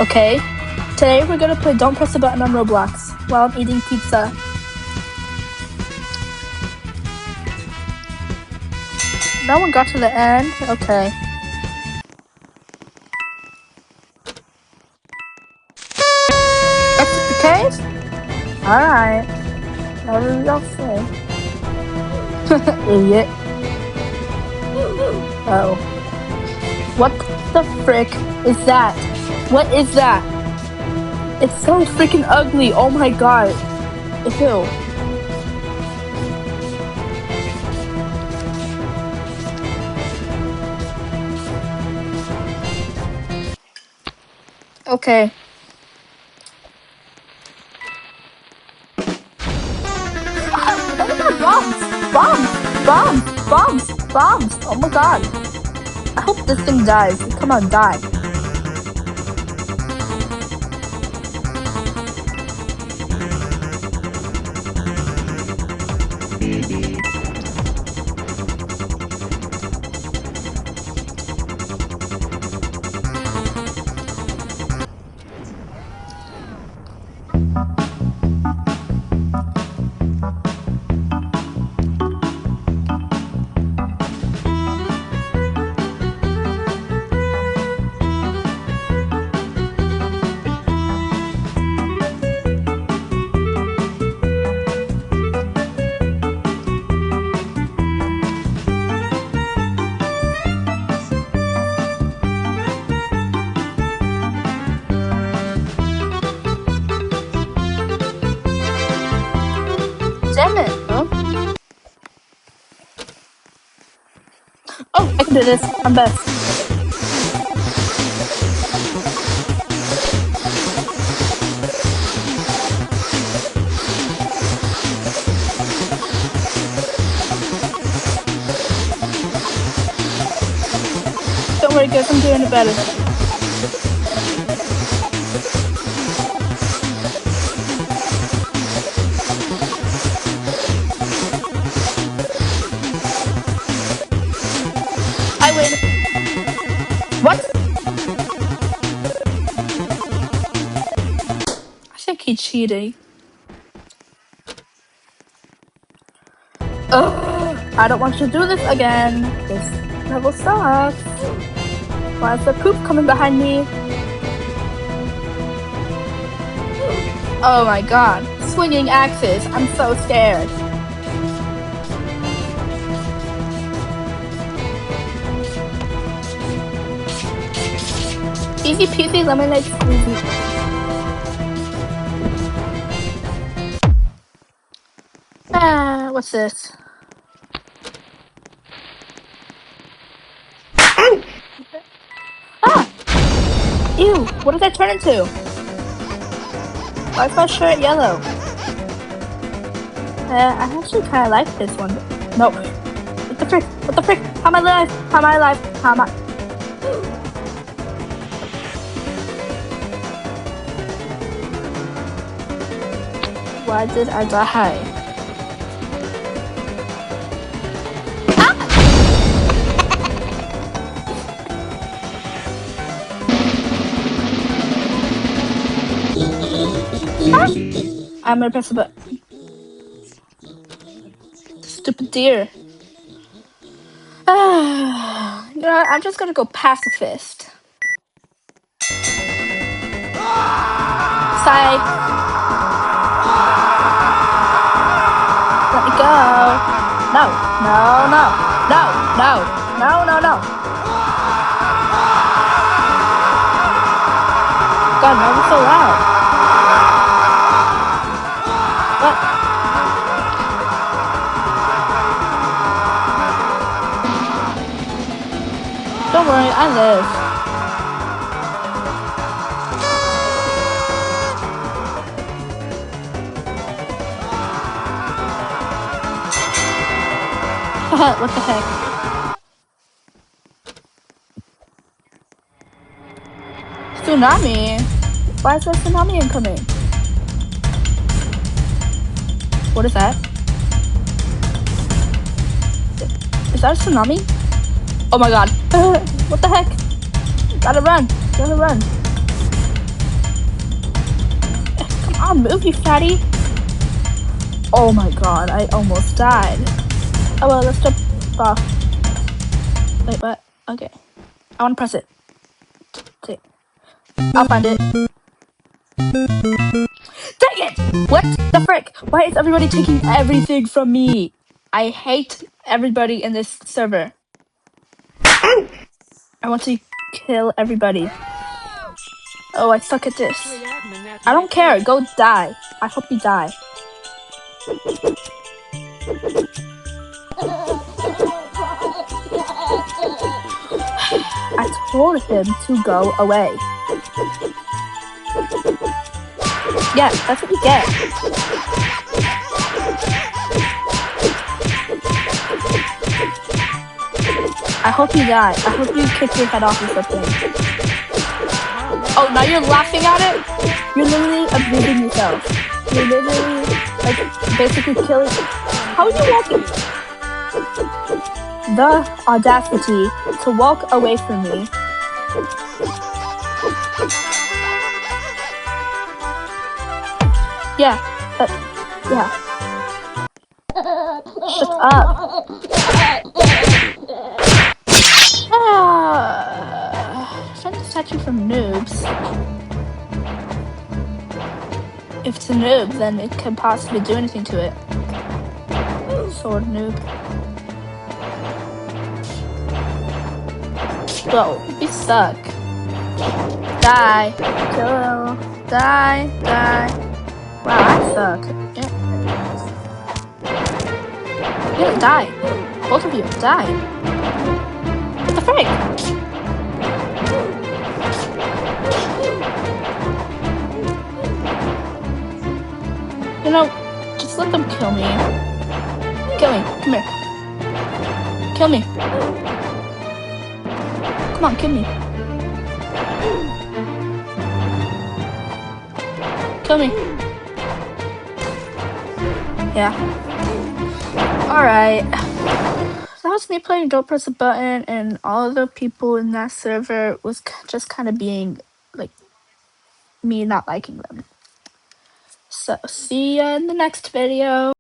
Okay. Today we're gonna play Don't Press the Button on Roblox while I'm eating pizza. No one got to the end? Okay. That's the case? Alright. Whatever y'all say. Idiot. Oh. What the frick is that? What is that? It's so freaking ugly. Oh my god. Ew. Okay. Oh my god, bombs! Oh my god. I hope this thing dies. Come on, die. Damn it. Huh? Oh, I can do this. I'm best. Don't worry, guys. I'm doing it better. I win. What? I think he's cheating. Ugh, I don't want to do this again. This level sucks. Why is the poop coming behind me? Oh my god. Swinging axes. I'm so scared. Easy peasy lemonade squeezy. Ah, what's this? Ah! Ew, what did I turn into? Why is my shirt yellow? I actually kind of like this one. No. What the frick? What the frick? How am I alive? How am I alive? How am I? Why did I die? I'm gonna press the button. Stupid deer. You know what? I'm just gonna go pacifist. Psych. Let me go. No. God, why was so loud? What? Don't worry, I live. What the heck? Tsunami? Why is there a tsunami incoming? What is that? Is that a tsunami? Oh my god. What the heck? Gotta run. on, move, you fatty! Oh my god, I almost died. Oh well, let's jump off. Wait, what? Okay. I wanna press it. Okay. I'll find it. Dang it! What the frick? Why is everybody taking everything from me? I hate everybody in this server. I want to kill everybody. Oh, I suck at this. I don't care. Go die. I hope you die. I told him to go away. Yeah, that's what you get. I hope you die. I hope you kick your head off or something. Oh, now you're laughing at it? You're literally abusing yourself. You're literally, like, basically killing. How are you walking? The audacity to walk away from me. Yeah, yeah. Shut up. Trying to distract you from noobs. If it's a noob, then it can possibly do anything to it. Sword noob. Whoa, you suck. Die. Kill. Die. Die. Wow, I suck. Yeah. Yeah, die. Both of you, die. What the frick? You know, just let them kill me. Kill me. Come here. Kill me. Come on, kill me. Kill me. Yeah. Alright. That was me playing Don't Press a Button, and all of the people in that server was just kind of being, like, me not liking them. So, see ya in the next video.